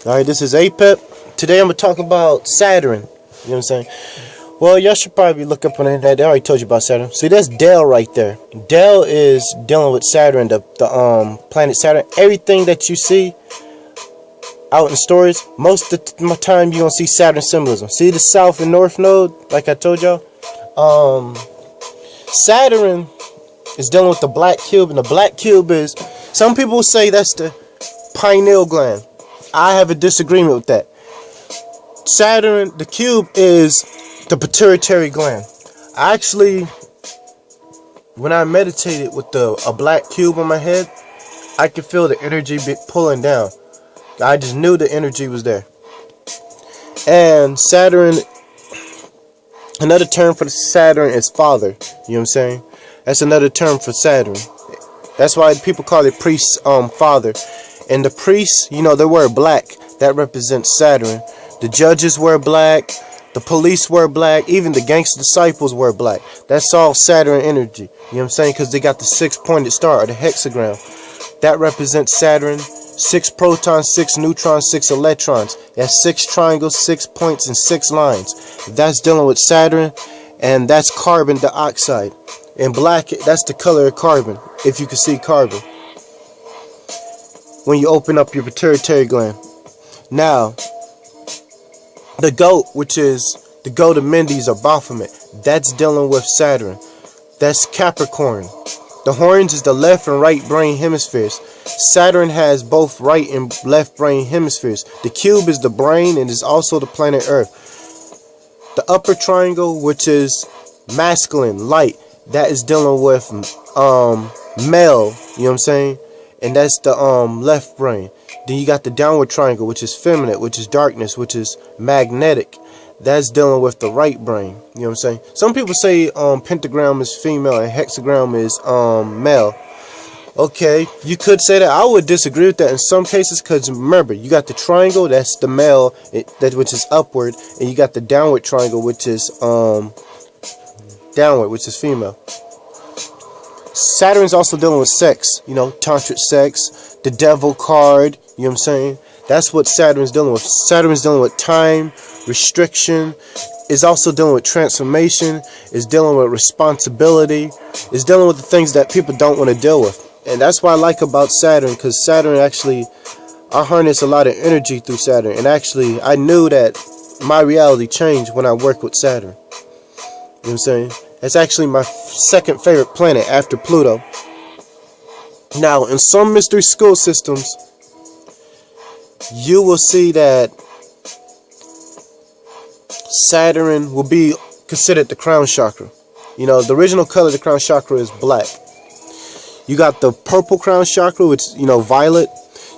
Alright, this is APEP. Today I'm going to talk about Saturn. You know what I'm saying? Well, y'all should probably look up on the internet. They already told you about Saturn. See, that's Dell right there. Dell is dealing with Saturn, the planet Saturn. Everything that you see out in stories, most of the time you're going to see Saturn symbolism. See the south and north node, like I told y'all? Saturn is dealing with the black cube, and the black cube is, some people say that's the pineal gland. I have a disagreement with that. Saturn, the cube, is the pituitary gland. Actually, when I meditated with a black cube on my head, I could feel the energy pulling down. I just knew the energy was there. And Saturn, another term for Saturn is father. You know what I'm saying? That's another term for Saturn. That's why people call it priest father. And the priests, you know, they wear black. That represents Saturn. The judges wear black. The police wear black. Even the gangster disciples wear black. That's all Saturn energy. You know what I'm saying? Because they got the 6-pointed star, or the hexagram. That represents Saturn. 6 protons, 6 neutrons, 6 electrons. That's 6 triangles, 6 points, and 6 lines. That's dealing with Saturn. And that's carbon dioxide. And black, that's the color of carbon, if you can see carbon, when you open up your pituitary gland. Now, the goat, which is the goat of Mendes or Baphomet, that's dealing with Saturn. That's Capricorn. The horns is the left and right brain hemispheres. Saturn has both right and left brain hemispheres. The cube is the brain and is also the planet Earth. The upper triangle, which is masculine, light, that is dealing with male, you know what I'm saying? And that's the left brain. Then you got the downward triangle, which is feminine, which is darkness, which is magnetic. That's dealing with the right brain. You know what I'm saying? Some people say pentagram is female and hexagram is male. Okay, you could say that. I would disagree with that in some cases, because remember, you got the triangle, that's the male, which is upward, and you got the downward triangle, which is downward, which is female. Saturn's also dealing with sex, you know, tantric sex, the devil card, you know what I'm saying? That's what Saturn's dealing with. Saturn's dealing with time, restriction, is also dealing with transformation, is dealing with responsibility, is dealing with the things that people don't want to deal with. And that's what I like about Saturn, because Saturn actually, I harness a lot of energy through Saturn. And actually, I knew that my reality changed when I worked with Saturn. You know what I'm saying? It's actually my second favorite planet after Pluto. Now, in some mystery school systems, you will see that Saturn will be considered the crown chakra. You know, the original color of the crown chakra is black. You got the purple crown chakra, which, you know, violet.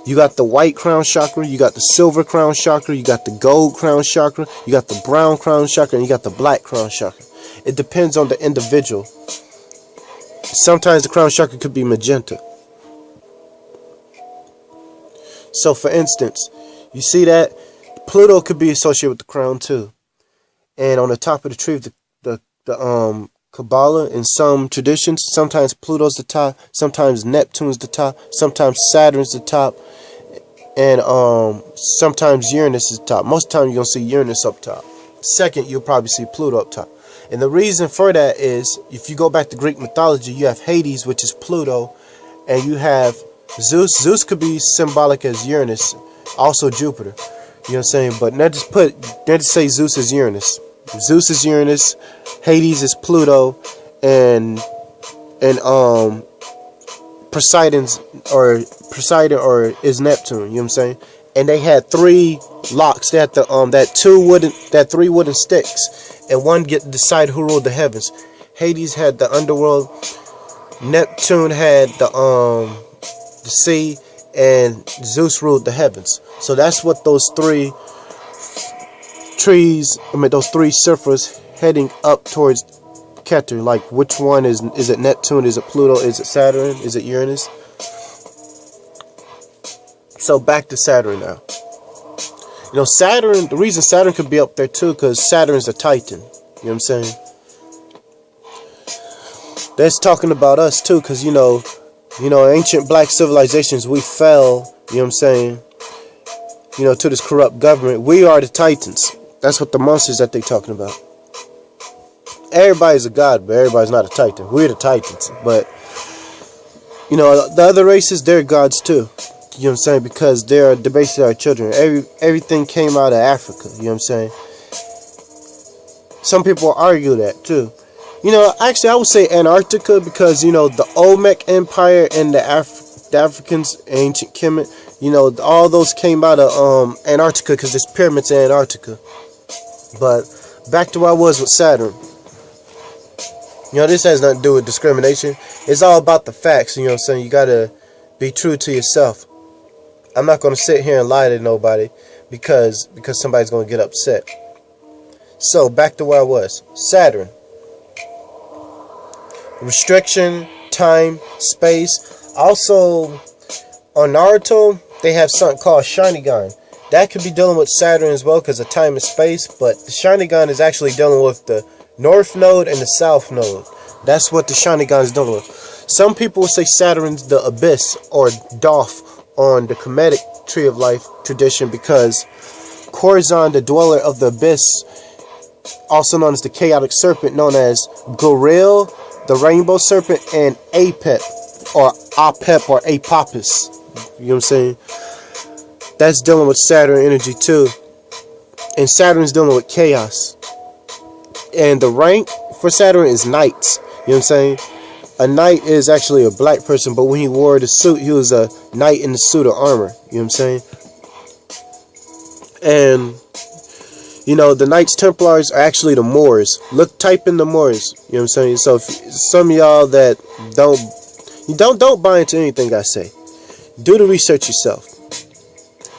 You got the white crown chakra. You got the silver crown chakra. You got the gold crown chakra. You got the brown crown chakra. And you got the black crown chakra. It depends on the individual. Sometimes the crown chakra could be magenta. So, for instance, you see that Pluto could be associated with the crown too. And on the top of the tree of the Kabbalah, in some traditions, sometimes Pluto's the top, sometimes Neptune's the top, sometimes Saturn's the top, and sometimes Uranus is the top. Most of the time you're going to see Uranus up top. Second, you'll probably see Pluto up top. And the reason for that is, if you go back to Greek mythology, you have Hades, which is Pluto, and you have Zeus. Zeus could be symbolic as Uranus, also Jupiter. You know what I'm saying? But let's just say Zeus is Uranus. Zeus is Uranus, Hades is Pluto, and Poseidon is Neptune. You know what I'm saying? And they had 3 locks. They had the 3 wooden sticks, and one get to decide who ruled the heavens. Hades had the underworld. Neptune had the sea, and Zeus ruled the heavens. So that's what those 3 trees, those 3 ciphers heading up towards Keter. Like, which one is it Neptune? Is it Pluto? Is it Saturn? Is it Uranus? So back to Saturn now. You know, Saturn, the reason Saturn could be up there too, because Saturn's a Titan. You know what I'm saying? That's talking about us too, because, you know, ancient black civilizations, we fell, you know what I'm saying, you know, to this corrupt government. We are the Titans. That's what the monsters that they're talking about. Everybody's a god, but everybody's not a Titan. We're the Titans. But, you know, the other races, they're gods too. You know what I'm saying? Because they're basically our children. Everything came out of Africa. You know what I'm saying? Some people argue that too. You know, actually, I would say Antarctica because, you know, the Olmec Empire and the Africans, ancient Kemet, you know, all those came out of Antarctica because there's pyramids in Antarctica. But back to where I was with Saturn. You know, this has nothing to do with discrimination. It's all about the facts. You know what I'm saying? You got to be true to yourself. I'm not going to sit here and lie to nobody because somebody's going to get upset. So, back to where I was. Saturn. Restriction, time, space. Also, on Naruto, they have something called Sharingan. That could be dealing with Saturn as well because of time and space. But the Sharingan is actually dealing with the North Node and the South Node. That's what the Sharingan is dealing with. Some people will say Saturn's the Abyss or Doth on the Kemetic Tree of Life tradition because Corazon, the dweller of the Abyss, also known as the Chaotic Serpent, known as Goril, the Rainbow Serpent, and Apep or Apep or Apopus. You know what I'm saying? That's dealing with Saturn energy too. And Saturn's dealing with chaos. And the rank for Saturn is knights. You know what I'm saying? A knight is actually a black person, but when he wore the suit, he was a knight in the suit of armor. You know what I'm saying? And, you know, the Knights Templars are actually the Moors. Type in the Moors. You know what I'm saying? So, if some of y'all that don't buy into anything I say, do the research yourself.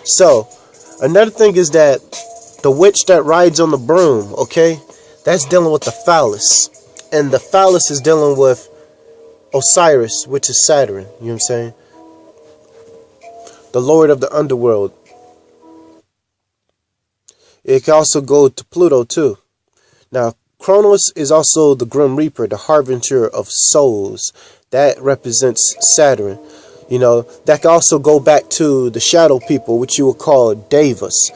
So, another thing is that the witch that rides on the broom, okay? That's dealing with the phallus. And the phallus is dealing with Osiris, which is Saturn. You know what I'm saying? The Lord of the Underworld. It can also go to Pluto too. Now, Kronos is also the Grim Reaper, the harbinger of souls. That represents Saturn. You know, that can also go back to the shadow people, which you would call Devas.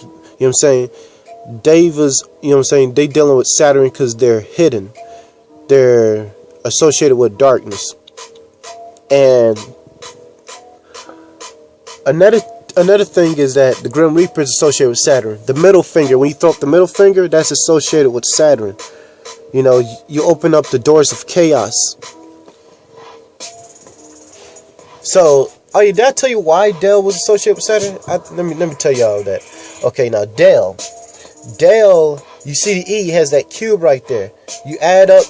You know what I'm saying? Devas, you know what I'm saying, they dealing with Saturn because they're hidden. They're associated with darkness. And another thing is that the Grim Reaper is associated with Saturn. The middle finger, when you throw up the middle finger, that's associated with Saturn. You know, you open up the doors of chaos. So, did I tell you why Del was associated with Saturn? Let me tell you all that. Okay, now Del, you see the E has that cube right there. You add up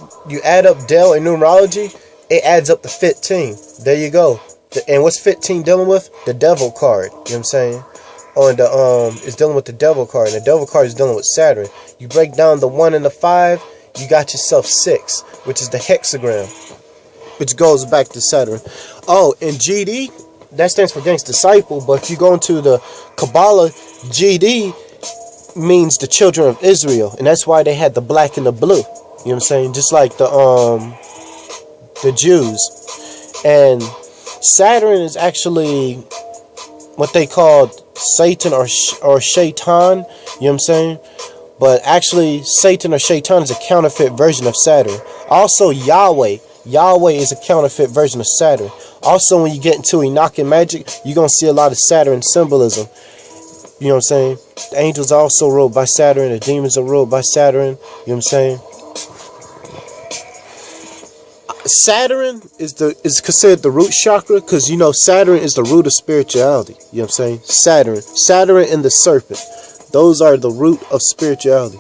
Del in numerology, it adds up to 15. There you go. And what's 15 dealing with? The devil card. You know what I'm saying? On the it's dealing with the devil card. And the devil card is dealing with Saturn. You break down the 1 and the 5, you got yourself 6, which is the hexagram, which goes back to Saturn. Oh, and GD, that stands for Gang's Disciple, but if you go into the Kabbalah, GD means the children of Israel, and that's why they had the black and the blue. You know what I'm saying? Just like the Jews. And Saturn is actually what they call Satan or Shaitan. You know what I'm saying? But actually, Satan or Shaitan is a counterfeit version of Saturn. Also, Yahweh is a counterfeit version of Saturn. Also, when you get into Enochian magic, you're going to see a lot of Saturn symbolism. You know what I'm saying? The angels are also ruled by Saturn. The demons are ruled by Saturn. You know what I'm saying? Saturn is considered the root chakra because, you know, Saturn is the root of spirituality. You know what I'm saying? Saturn and the serpent. Those are the root of spirituality.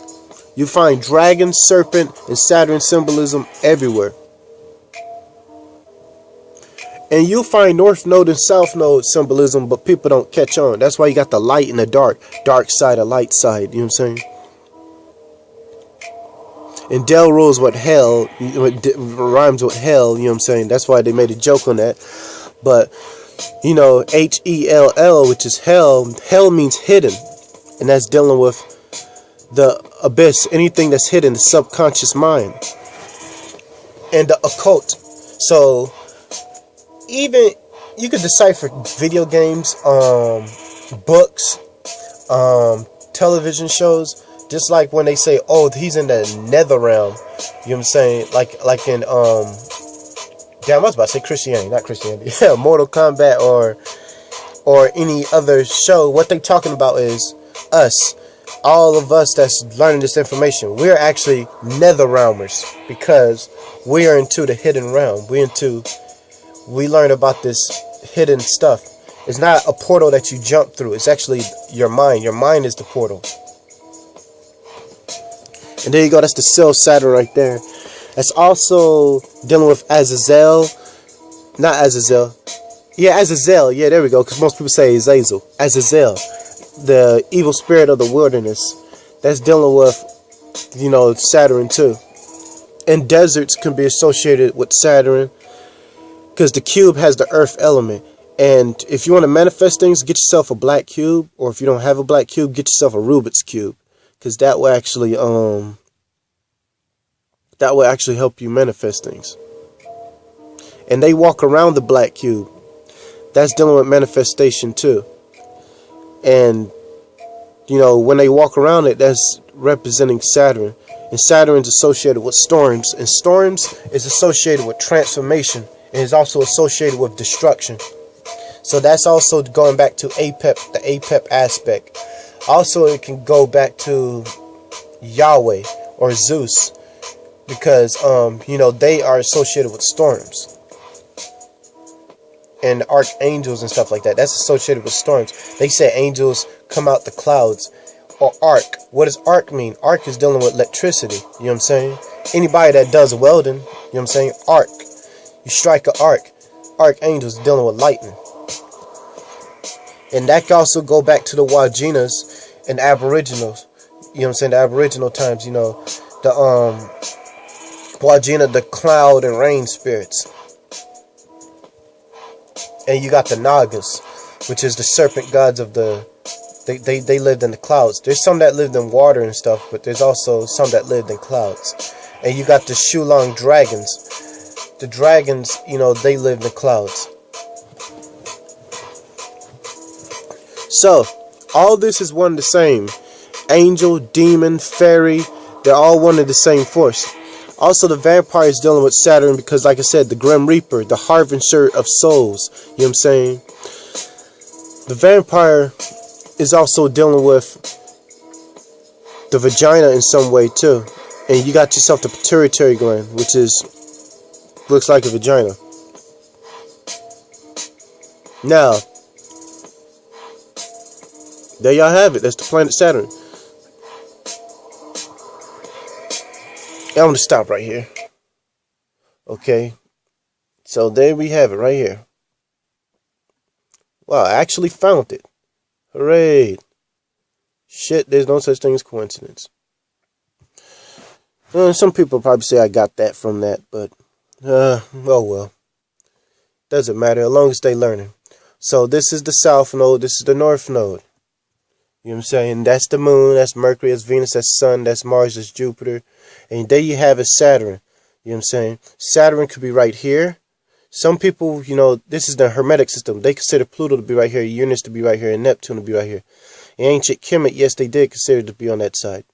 You find dragon, serpent, and Saturn symbolism everywhere. And you'll find North Node and South Node symbolism, but people don't catch on. That's why you got the light and the dark. Dark side, a light side. You know what I'm saying? And Del rules with hell. Rhymes with hell. You know what I'm saying? That's why they made a joke on that. But, you know, Hell, which is hell. Hell means hidden. And that's dealing with the abyss. Anything that's hidden, the subconscious mind. And the occult. So, even you could decipher video games, books, television shows. Just like when they say, "Oh, he's in the nether realm," you know what I'm saying? Like in damn, I was about to say Christianity, not Christianity. Yeah, Mortal Kombat or any other show. What they talking about is us, all of us that's learning this information. We're actually nether realmers because we are into the hidden realm. We learn about this hidden stuff. It's not a portal that you jump through. It's actually your mind. Your mind is the portal. And there you go. That's the Seal Saturn right there. That's also dealing with Azazel. Not Azazel. Yeah, Azazel. Yeah, there we go. Because most people say Azazel. Azazel. The evil spirit of the wilderness. That's dealing with, Saturn too. And deserts can be associated with Saturn. Because the cube has the earth element. And if you want to manifest things, get yourself a black cube. Or if you don't have a black cube, get yourself a Rubik's cube. Because that will actually help you manifest things. And they walk around the black cube. That's dealing with manifestation too. And when they walk around it, that's representing Saturn. And Saturn's associated with storms. And storms is associated with transformation. And is also associated with destruction. So that's also going back to APEP, the APEP aspect. Also, it can go back to Yahweh or Zeus. Because, they are associated with storms. And archangels and stuff like that. That's associated with storms. They say angels come out the clouds. Or arc. What does arc mean? Arc is dealing with electricity. You know what I'm saying? Anybody that does welding, you know what I'm saying? Arc. You strike an arc. Archangels dealing with lightning. And that can also go back to the Wajinas and Aboriginals. You know what I'm saying? The Aboriginal times, the Wajina, the cloud and rain spirits. And you got the Nagas, which is the serpent gods of the... They lived in the clouds. There's some that lived in water and stuff, but there's also some that lived in clouds. And you got the Shulong dragons. The dragons, they live in the clouds. So, all this is one and the same. Angel, demon, fairy, they're all one and the same force. Also, the vampire is dealing with Saturn because, like I said, the Grim Reaper, the harbinger of souls. You know what I'm saying? The vampire is also dealing with the vagina in some way, too. And you got yourself the pituitary gland, which looks like a vagina. Now, there y'all have it. That's the planet Saturn. I'm going to stop right here. Okay. So there we have it right here. Wow, I actually found it. Hooray. Shit, there's no such thing as coincidence. Some people probably say I got that from that, but oh well. Doesn't matter as long as they learning. So this is the south node, this is the north node. You know what I'm saying? That's the moon, that's Mercury, that's Venus, that's Sun, that's Mars, that's Jupiter. And there you have is Saturn. You know what I'm saying? Saturn could be right here. Some people, this is the Hermetic system. They consider Pluto to be right here, Uranus to be right here, and Neptune to be right here. In ancient Kemet, yes, they did consider it to be on that side.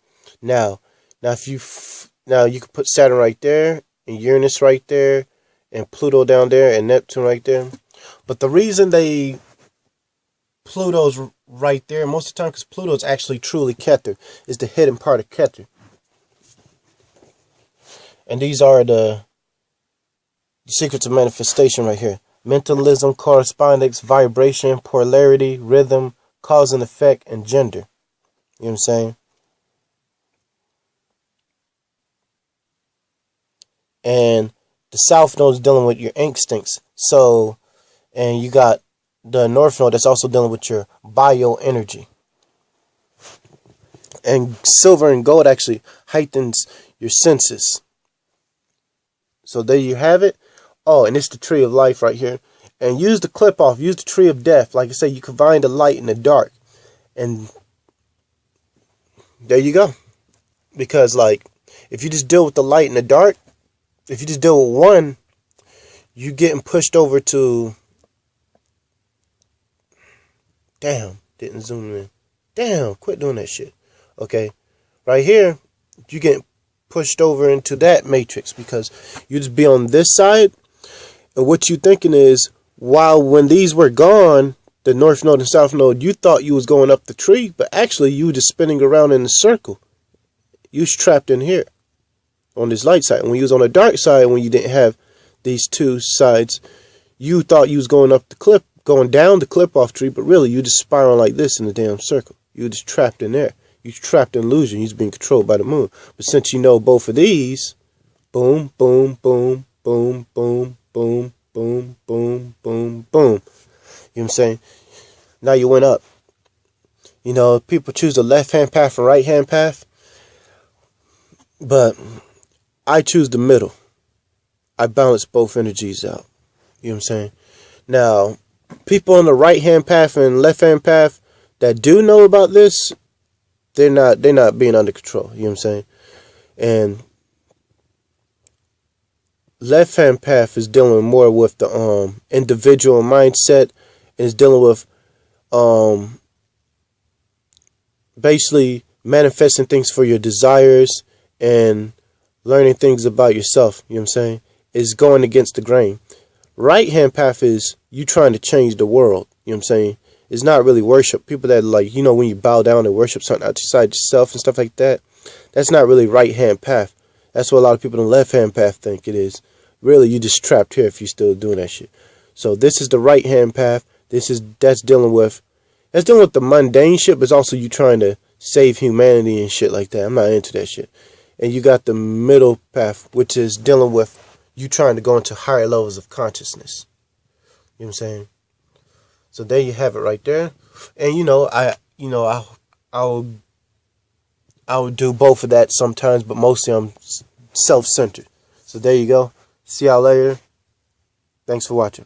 Now if you could put Saturn right there, and Uranus right there, and Pluto down there, and Neptune right there. But the reason Pluto's right there most of the time, because Pluto's actually truly Keter, is the hidden part of Keter. And these are the secrets of manifestation right here. Mentalism, correspondence, vibration, polarity, rhythm, cause and effect, and gender. You know what I'm saying? And the south node is dealing with your instincts. So, and you got the north node that's also dealing with your bioenergy. And silver and gold actually heightens your senses. So there you have it. Oh, and it's the tree of life right here. And use the clip off. Use the tree of death. Like I said, you combine the light and the dark. And there you go. Because, if you just deal with the light and the dark, if you just deal with one, you're getting pushed over to... Damn, didn't zoom in. Damn, quit doing that shit. Okay, right here, you get pushed over into that matrix because you just be on this side, and what you thinking is, while when these were gone, the north node and south node, you thought you was going up the tree, but actually you were just spinning around in a circle. You was trapped in here on this light side. And when you was on the dark side, when you didn't have these two sides, you thought you was going up the cliff, going down the cliff off tree, but really you just spiraling like this in a damn circle. You were just trapped in there. You trapped in illusion. You're being controlled by the moon. But since you know both of these, boom, boom, boom, boom, boom, boom, boom, boom, boom, boom. You know what I'm saying? Now you went up. You know, people choose the left-hand path and right-hand path. But I choose the middle. I balance both energies out. You know what I'm saying? Now, people on the right-hand path and left-hand path that do know about this, they're not being under control. You know what I'm saying? And left-hand path is dealing more with the individual mindset, and is dealing with basically manifesting things for your desires and learning things about yourself. You know what I'm saying? Is going against the grain. Right-hand path is you trying to change the world. You know what I'm saying? It's not really worship. People that like, you know, when you bow down and worship something outside yourself and stuff like that, that's not really right-hand path. That's what a lot of people in the left-hand path think it is. Really, you just trapped here if you're still doing that shit. So this is the right-hand path. That's dealing with the mundane shit, but it's also you trying to save humanity and shit like that. I'm not into that shit. And you got the middle path, which is dealing with you trying to go into higher levels of consciousness. You know what I'm saying? So there you have it right there. And I'll do both of that sometimes, but mostly I'm self-centered. So there you go. See y'all later. Thanks for watching.